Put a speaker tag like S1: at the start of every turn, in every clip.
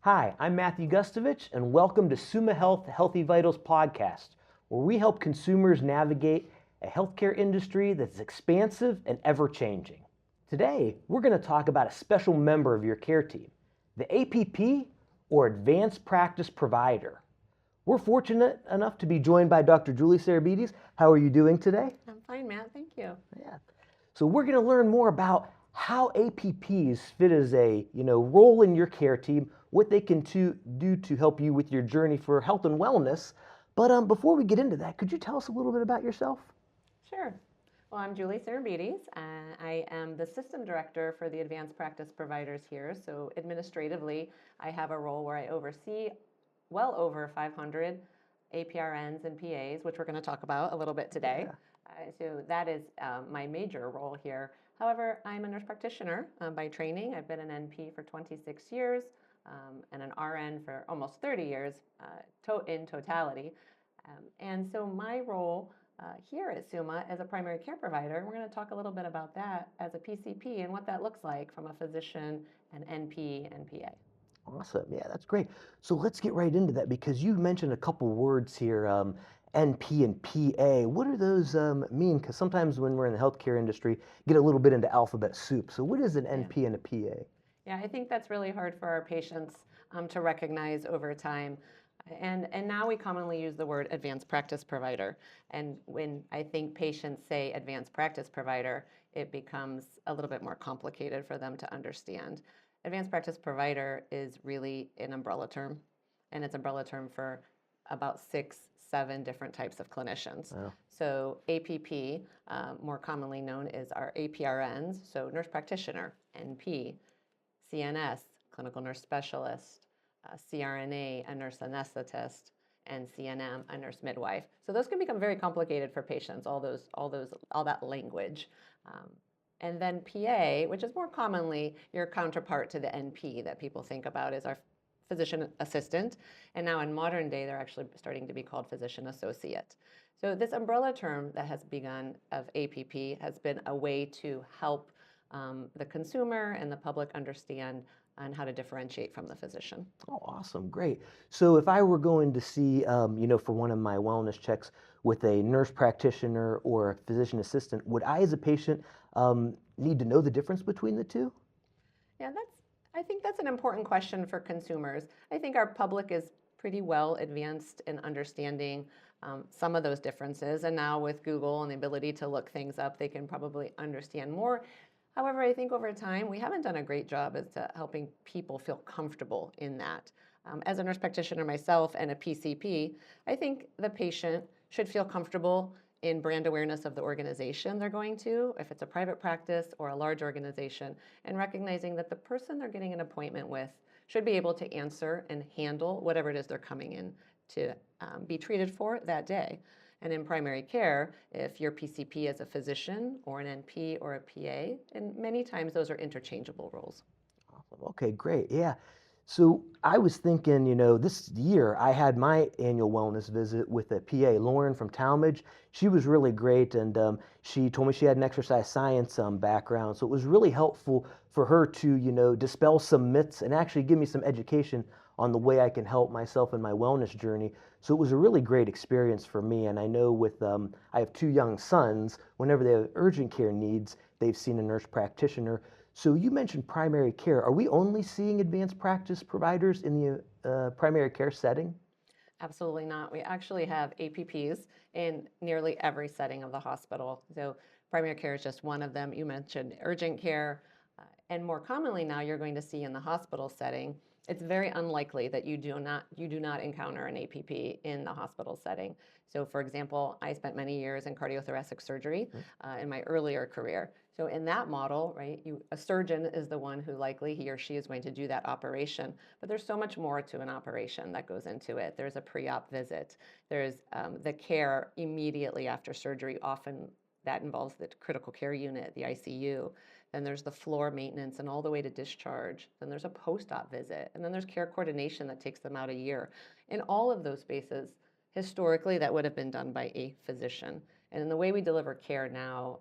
S1: Hi, I'm Matthew Gustovich, and welcome to Summa Health Healthy Vitals Podcast, where we help consumers navigate a healthcare industry that's expansive and ever-changing. Today, we're going to talk about a special member of your care team, the APP, or Advanced Practice Provider. We're fortunate enough to be joined by Dr. Julie Tsirambidis. How are you doing today?
S2: I'm fine, Matt. Thank you.
S1: Yeah. So we're going to learn more about how APPs fit as a role in your care team, what they can do to help you with your journey for health and wellness. But before we get into that, could you tell us a little bit about yourself?
S2: Sure. Well, I'm Julie Tsirambidis. I am the system director for the advanced practice providers here. So administratively, I have a role where I oversee well over 500 APRNs and PAs, which we're going to talk about a little bit today.
S1: Yeah.
S2: So that is my major role here. However, I'm a nurse practitioner by training. I've been an NP for 26 years and an RN for almost 30 years in totality. And so my role here at Summa as a primary care provider, we're going to talk a little bit about that as a PCP and what that looks like from a physician, an NP, and PA.
S1: Awesome. Yeah, that's great. So let's get right into that because you mentioned a couple words here, NP and PA. What do those mean? Because sometimes when we're in the healthcare industry, get a little bit into alphabet soup. So what is an NP and a PA?
S2: Yeah, I think that's really hard for our patients to recognize over time. And now we commonly use the word advanced practice provider. And when I think patients say advanced practice provider, it becomes a little bit more complicated for them to understand. Advanced practice provider is really an umbrella term, and it's an umbrella term for about 6-7 different types of clinicians.
S1: Wow.
S2: So APP, more commonly known as our APRNs, so nurse practitioner, NP, CNS, clinical nurse specialist, CRNA, a nurse anesthetist, and CNM, a nurse midwife. So those can become very complicated for patients, all that language. And then PA, which is more commonly your counterpart to the NP that people think about as our physician assistant. And now in modern day, they're actually starting to be called physician associate. So this umbrella term that has begun of APP has been a way to help the consumer and the public understand on how to differentiate from the physician.
S1: Oh, awesome. Great. So if I were going to see, for one of my wellness checks with a nurse practitioner or a physician assistant, would I as a patient need to know the difference between the two?
S2: Yeah, I think that's an important question for consumers. I think our public is pretty well advanced in understanding some of those differences. And now with Google and the ability to look things up, they can probably understand more. However, I think over time, we haven't done a great job as to helping people feel comfortable in that. As a nurse practitioner myself and a PCP, I think the patient should feel comfortable in brand awareness of the organization they're going to, if it's a private practice or a large organization, and recognizing that the person they're getting an appointment with should be able to answer and handle whatever it is they're coming in to be treated for that day. And in primary care, if your PCP is a physician or an NP or a PA, and many times those are interchangeable roles.
S1: Awesome. Okay, great. Yeah. So I was thinking, this year I had my annual wellness visit with a PA, Lauren from Talmadge. She was really great, and she told me she had an exercise science background. So it was really helpful for her to, dispel some myths and actually give me some education on the way I can help myself in my wellness journey. So it was a really great experience for me. And I know with, I have 2 young sons, whenever they have urgent care needs, they've seen a nurse practitioner. So you mentioned primary care. Are we only seeing advanced practice providers in the primary care setting?
S2: Absolutely not. We actually have APPs in nearly every setting of the hospital. So primary care is just one of them. You mentioned urgent care. And more commonly now you're going to see in the hospital setting, it's very unlikely that you do not encounter an APP in the hospital setting. So for example, I spent many years in cardiothoracic surgery in my earlier career. So in that model, right, a surgeon is the one who likely he or she is going to do that operation. But there's so much more to an operation that goes into it. There's a pre-op visit. There's the care immediately after surgery. Often that involves the critical care unit, the ICU. Then there's the floor maintenance and all the way to discharge. Then there's a post-op visit. And then there's care coordination that takes them out a year. In all of those spaces, historically, that would have been done by a physician. And in the way we deliver care now,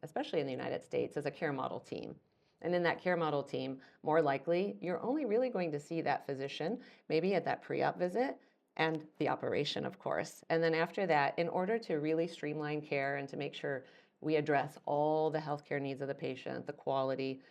S2: especially in the United States, is a care model team. And in that care model team, more likely, you're only really going to see that physician maybe at that pre-op visit and the operation, of course. And then after that, in order to really streamline care and to make sure we address all the healthcare needs of the patient, the quality,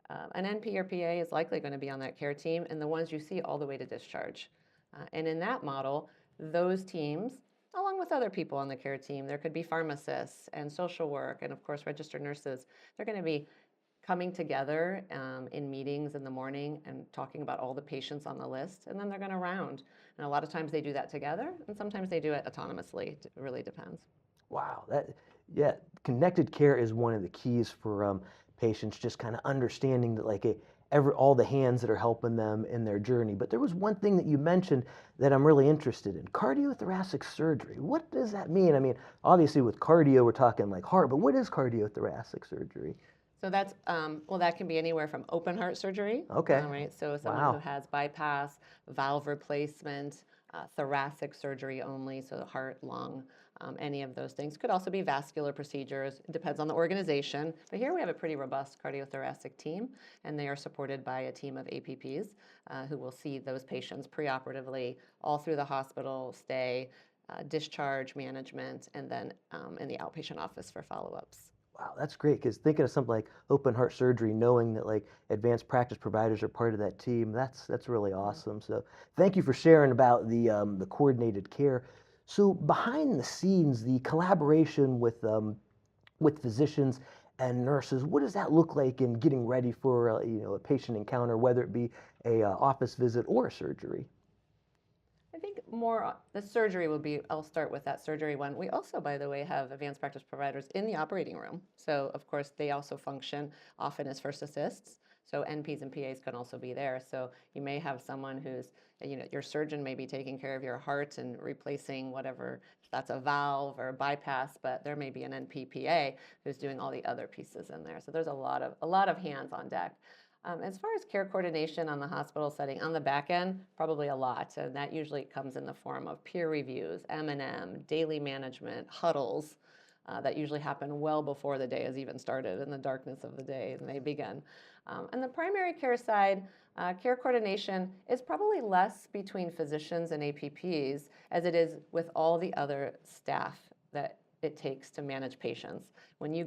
S2: an NP or PA is likely going to be on that care team, and the ones you see all the way to discharge. And in that model, those teams, along with other people on the care team, there could be pharmacists and social work, and of course, registered nurses, they're going to be coming together in meetings in the morning and talking about all the patients on the list, and then they're going to round. And a lot of times they do that together, and sometimes they do it autonomously. It really depends.
S1: Wow, yeah, connected care is one of the keys for patients just kind of understanding that like all the hands that are helping them in their journey. But there was one thing that you mentioned that I'm really interested in: cardiothoracic surgery. What does that mean? I mean, obviously with cardio we're talking like heart, but what is cardiothoracic surgery?
S2: So that's, well, that can be anywhere from open heart surgery,
S1: Okay.
S2: right? So someone who
S1: Wow.
S2: has bypass, valve replacement, thoracic surgery only, so the heart, lung, any of those things. Could also be vascular procedures. It depends on the organization. But here we have a pretty robust cardiothoracic team, and they are supported by a team of APPs who will see those patients preoperatively all through the hospital stay, discharge management, and then in the outpatient office for follow-ups.
S1: Wow, that's great. Because thinking of something like open heart surgery, knowing that like advanced practice providers are part of that team, that's really awesome. So thank you for sharing about the coordinated care. So behind the scenes, the collaboration with physicians and nurses, what does that look like in getting ready for a patient encounter, whether it be a office visit or a surgery?
S2: I think more the surgery will be, I'll start with that surgery one. We also, by the way, have advanced practice providers in the operating room. So, of course, they also function often as first assists. So, NPs and PAs can also be there. So, you may have someone who's, your surgeon may be taking care of your heart and replacing whatever, if that's a valve or a bypass, but there may be an NPPA who's doing all the other pieces in there. So, there's a lot of hands on deck. As far as care coordination on the hospital setting, on the back end, probably a lot. And that usually comes in the form of peer reviews, M&M, daily management, huddles that usually happen well before the day has even started in the darkness of the day and they begin. And the primary care side, care coordination is probably less between physicians and APPs as it is with all the other staff that it takes to manage patients. When you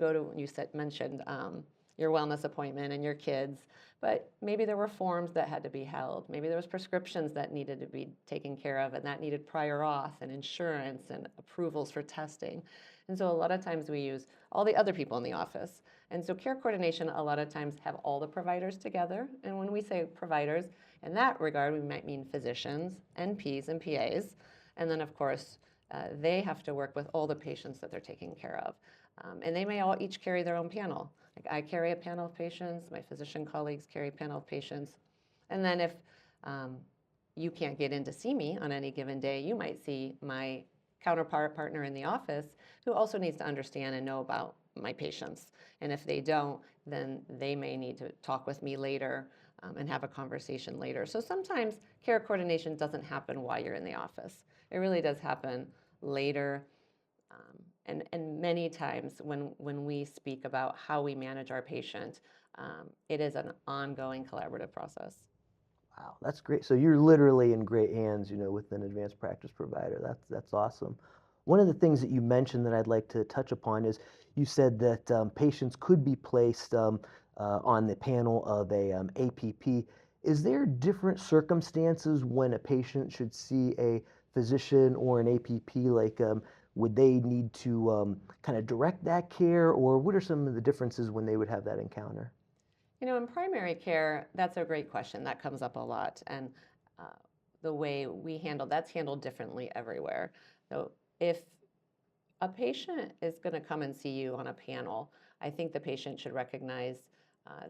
S2: mentioned your wellness appointment and your kids, but maybe there were forms that had to be held. Maybe there was prescriptions that needed to be taken care of and that needed prior auth and insurance and approvals for testing. And so a lot of times we use all the other people in the office. And so care coordination a lot of times have all the providers together. And when we say providers, in that regard, we might mean physicians, NPs and PAs. And then of course, they have to work with all the patients that they're taking care of. And they may all each carry their own panel. Like I carry a panel of patients, my physician colleagues carry a panel of patients. And then if you can't get in to see me on any given day, you might see my counterpart partner in the office who also needs to understand and know about my patients. And if they don't, then they may need to talk with me later and have a conversation later. So sometimes care coordination doesn't happen while you're in the office. It really does happen later. And many times when we speak about how we manage our patient, it is an ongoing collaborative process.
S1: Wow, that's great. So you're literally in great hands, with an advanced practice provider. That's awesome. One of the things that you mentioned that I'd like to touch upon is you said that patients could be placed on the panel of a APP. Is there different circumstances when a patient should see a physician or an APP? Like, would they need to kind of direct that care, or what are some of the differences when they would have that encounter?
S2: In primary care, that's a great question. That comes up a lot. And uh, the way we handle that's handled differently everywhere. So if a patient is going to come and see you on a panel, I think the patient should recognize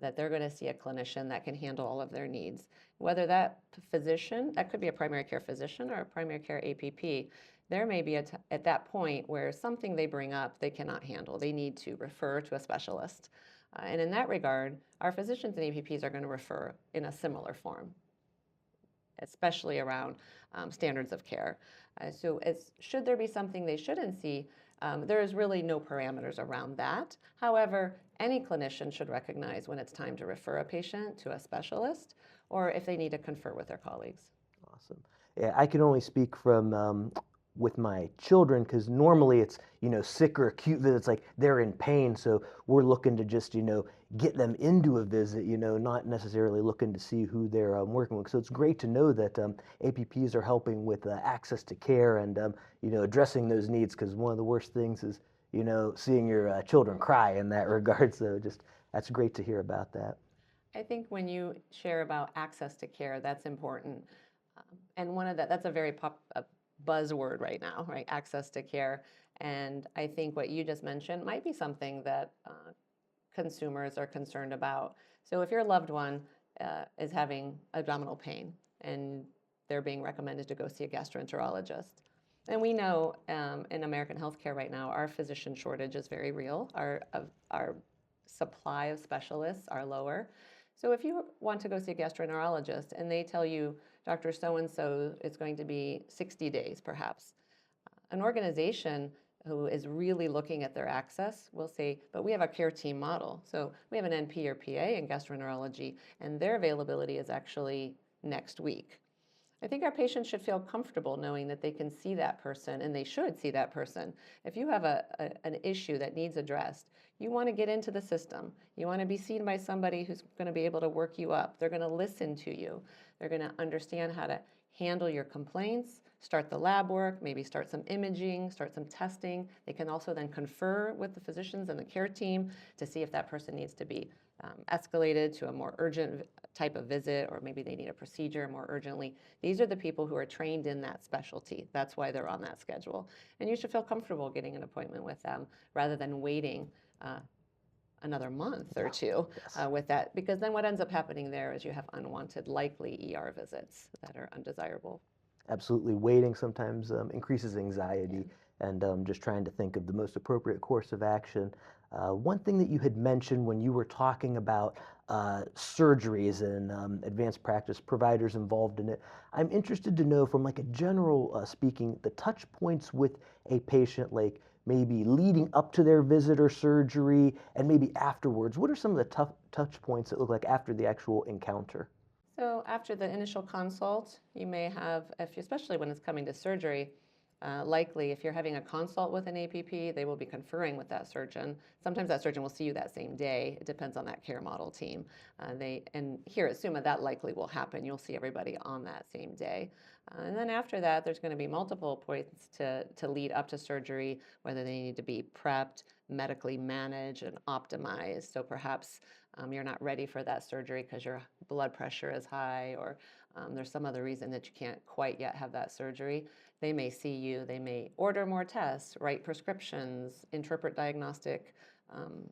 S2: that they're going to see a clinician that can handle all of their needs. Whether that physician, that could be a primary care physician or a primary care APP, there may be at that point where something they bring up they cannot handle. They need to refer to a specialist. And in that regard, our physicians and APPs are going to refer in a similar form, especially around standards of care. So should there be something they shouldn't see, There is really no parameters around that. However, any clinician should recognize when it's time to refer a patient to a specialist or if they need to confer with their colleagues.
S1: Awesome. Yeah, I can only speak from with my children because normally it's sick or acute visits, like they're in pain, so we're looking to just get them into a visit, not necessarily looking to see who they're working with. So it's great to know that APPs are helping with access to care and addressing those needs, because one of the worst things is seeing your children cry in that regard. So just that's great to hear about that.
S2: I think when you share about access to care, that's important. And that's a very buzzword right now, right? Access to care. And I think what you just mentioned might be something that consumers are concerned about. So if your loved one is having abdominal pain and they're being recommended to go see a gastroenterologist, and we know in American healthcare right now, our physician shortage is very real. Our supply of specialists are lower. So if you want to go see a gastroenterologist and they tell you Dr. So-and-so is going to be 60 days perhaps, an organization who is really looking at their access will say, but we have a care team model. So we have an NP or PA in gastroenterology, and their availability is actually next week. I think our patients should feel comfortable knowing that they can see that person, and they should see that person. If you have an issue that needs addressed, you want to get into the system. You want to be seen by somebody who's going to be able to work you up. They're going to listen to you. They're going to understand how to handle your complaints, start the lab work, maybe start some imaging, start some testing. They can also then confer with the physicians and the care team to see if that person needs to be escalated to a more urgent type of visit, or maybe they need a procedure more urgently. These are the people who are trained in that specialty. That's why they're on that schedule. And you should feel comfortable getting an appointment with them rather than waiting another month or two with that, because then what ends up happening there is you have unwanted, likely ER visits that are undesirable.
S1: Absolutely. Waiting sometimes increases anxiety, and just trying to think of the most appropriate course of action. One thing that you had mentioned when you were talking about surgeries and advanced practice providers involved in it, I'm interested to know from like a general speaking, the touch points with a patient, like maybe leading up to their visit or surgery and maybe afterwards. What are some of the touch points that look like after the actual encounter?
S2: So after the initial consult, you may have, especially when it's coming to surgery, likely if you're having a consult with an APP, they will be conferring with that surgeon. Sometimes that surgeon will see you that same day. It depends on that care model team. And here at Summa, that likely will happen. You'll see everybody on that same day. And then after that, there's going to be multiple points to lead up to surgery, whether they need to be prepped, medically managed, and optimized. So perhaps you're not ready for that surgery because your blood pressure is high, or there's some other reason that you can't quite yet have that surgery. They may see you, they may order more tests, write prescriptions, interpret diagnostic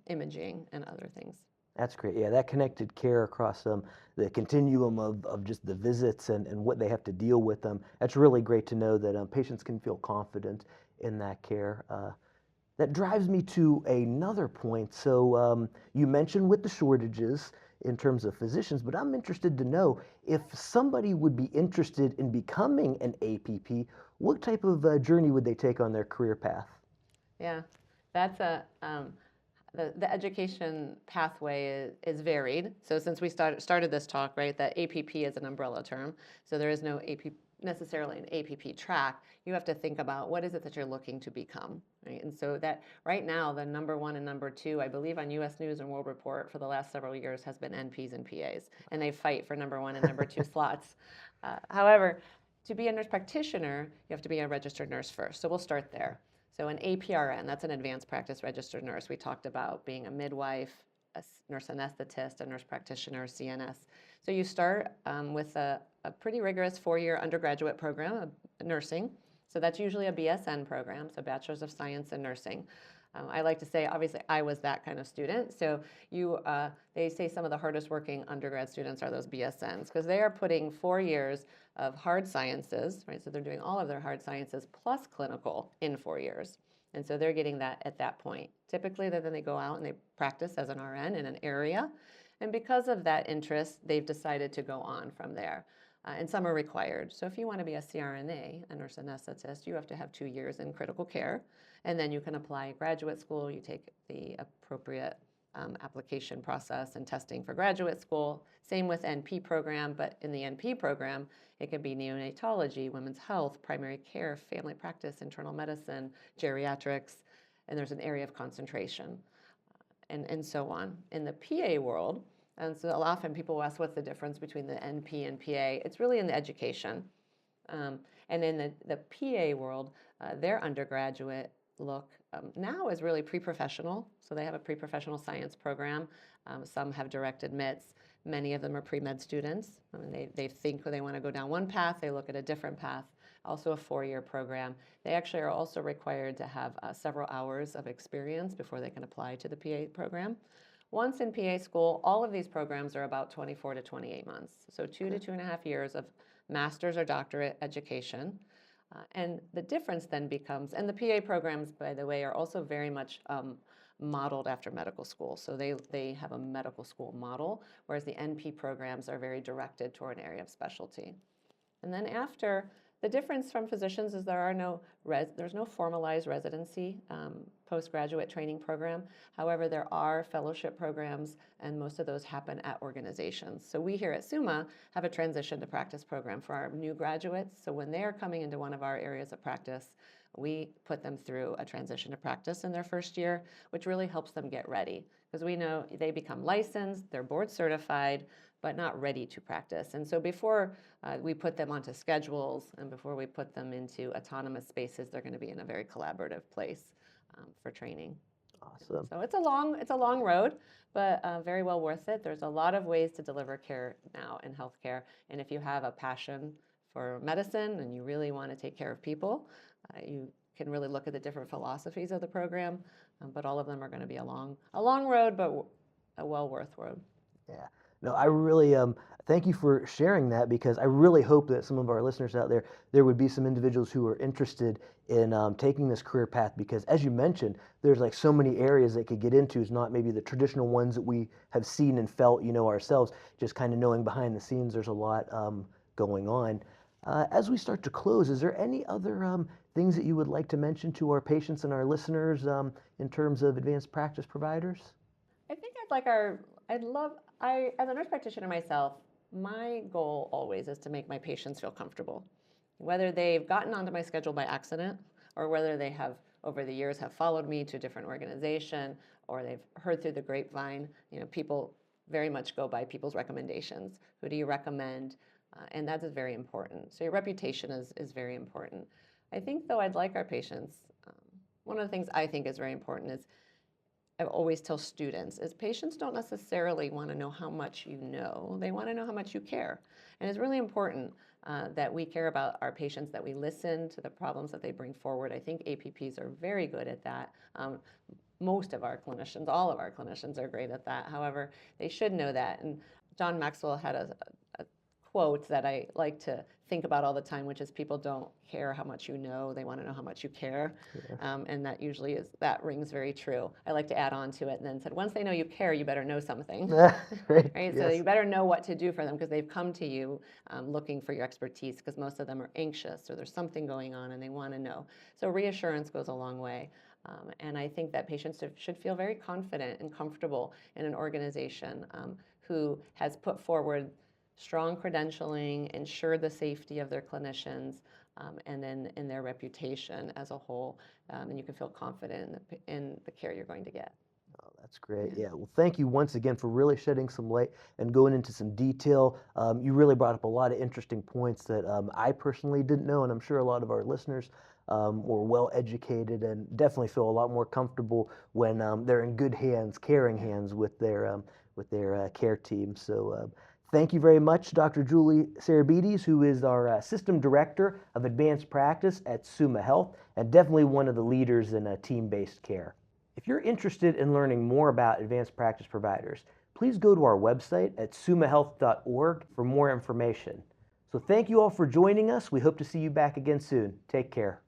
S2: imaging, and other things.
S1: That's great. Yeah, that connected care across the continuum of just the visits and what they have to deal with them. That's really great to know that patients can feel confident in that care. That drives me to another point. So you mentioned with the shortages in terms of physicians, but I'm interested to know if somebody would be interested in becoming an APP, what type of journey would they take on their career path?
S2: Yeah, that's the education pathway is varied. So since we started this talk, right, that APP is an umbrella term. So there is no necessarily an APP track. You have to think about what is it that you're looking to become, right? And so that right now, the number one and number two, I believe on U.S. News and World Report for the last several years has been NPs and PAs, and they fight for number one and number two slots. However, to be a nurse practitioner, you have to be a registered nurse first. So we'll start there. So an APRN, that's an advanced practice registered nurse. We talked about being a midwife, a nurse anesthetist, a nurse practitioner, CNS. So you start with a pretty rigorous 4-year undergraduate program of nursing. So that's usually a BSN program, so Bachelor's of Science in Nursing. I like to say, obviously, I was that kind of student. So they say some of the hardest working undergrad students are those BSNs, because they are putting 4 years of hard sciences, right? So they're doing all of their hard sciences plus clinical in 4 years. And so they're getting that at that point. Typically, then they go out and they practice as an RN in an area. And because of that interest, they've decided to go on from there. and some are required. So if you want to be a CRNA, a nurse anesthetist, you have to have 2 years in critical care, and then you can apply graduate school. You take the appropriate application process and testing for graduate school. Same with NP program, but in the NP program, it could be neonatology, women's health, primary care, family practice, internal medicine, geriatrics, and there's an area of concentration, and so on. In the PA world, and so often people ask what's the difference between the NP and PA. It's really in the education. And in the PA world, their undergraduate look now is really pre-professional. So they have a pre-professional science program. Some have direct admits. Many of them are pre-med students. I mean, they think they want to go down one path, they look at a different path. Also a 4-year program. They actually are also required to have several hours of experience before they can apply to the PA program. Once in PA school, all of these programs are about 24 to 28 months. So 2 to 2.5 years of master's or doctorate education. And the difference then becomes, and the PA programs, by the way, are also very much modeled after medical school. So they have a medical school model, whereas the NP programs are very directed toward an area of specialty. And then after, the difference from physicians is there's no formalized residency postgraduate training program. However, there are fellowship programs, and most of those happen at organizations. So we here at Summa have a transition to practice program for our new graduates. So when they're coming into one of our areas of practice, we put them through a transition to practice in their first year, which really helps them get ready. Because we know they become licensed, they're board certified, but not ready to practice. And so before we put them onto schedules and before we put them into autonomous spaces, they're going to be in a very collaborative place for training.
S1: Awesome.
S2: So it's a long road, but very well worth it. There's a lot of ways to deliver care now in healthcare. And if you have a passion for medicine and you really want to take care of people, you can really look at the different philosophies of the program, but all of them are going to be a long road, but a well worth road.
S1: Yeah. No, I really thank you for sharing that, because I really hope that some of our listeners out there would be some individuals who are interested in taking this career path, because as you mentioned, there's like so many areas they could get into. It's not maybe the traditional ones that we have seen and felt, ourselves, just kind of knowing behind the scenes there's a lot going on. As we start to close, is there any other things that you would like to mention to our patients and our listeners in terms of advanced practice providers?
S2: I think as a nurse practitioner myself, my goal always is to make my patients feel comfortable. Whether they've gotten onto my schedule by accident, or whether they have, over the years, have followed me to a different organization, or they've heard through the grapevine. People very much go by people's recommendations. Who do you recommend? And that is very important. So your reputation is very important. I think, though, I'd like our patients, one of the things I think is very important is, I always tell students, is patients don't necessarily want to know how much you know. They want to know how much you care. And it's really important that we care about our patients, that we listen to the problems that they bring forward. I think APPs are very good at that. Most of our clinicians, all of our clinicians are great at that. However, they should know that. And John Maxwell had a quote that I like to think about all the time, which is, people don't care how much you know, they want to know how much you care. Yeah. And that rings very true. I like to add on to it and then said, once they know you care, you better know something.
S1: Right.
S2: Right?
S1: Yes.
S2: So you better know what to do for them, because they've come to you looking for your expertise, because most of them are anxious or there's something going on and they want to know. So reassurance goes a long way. And I think that patients should feel very confident and comfortable in an organization who has put forward strong credentialing, ensure the safety of their clinicians, and then in their reputation as a whole. And you can feel confident in the care you're going to get.
S1: Oh, that's great. Yeah. Well, thank you once again for really shedding some light and going into some detail. You really brought up a lot of interesting points that I personally didn't know, and I'm sure a lot of our listeners were well educated and definitely feel a lot more comfortable when they're in good hands, caring hands with their care team. So thank you very much, Dr. Julie Tsirambidis, who is our System Director of Advanced Practice at Summa Health, and definitely one of the leaders in team-based care. If you're interested in learning more about advanced practice providers, please go to our website at summahealth.org for more information. So thank you all for joining us. We hope to see you back again soon. Take care.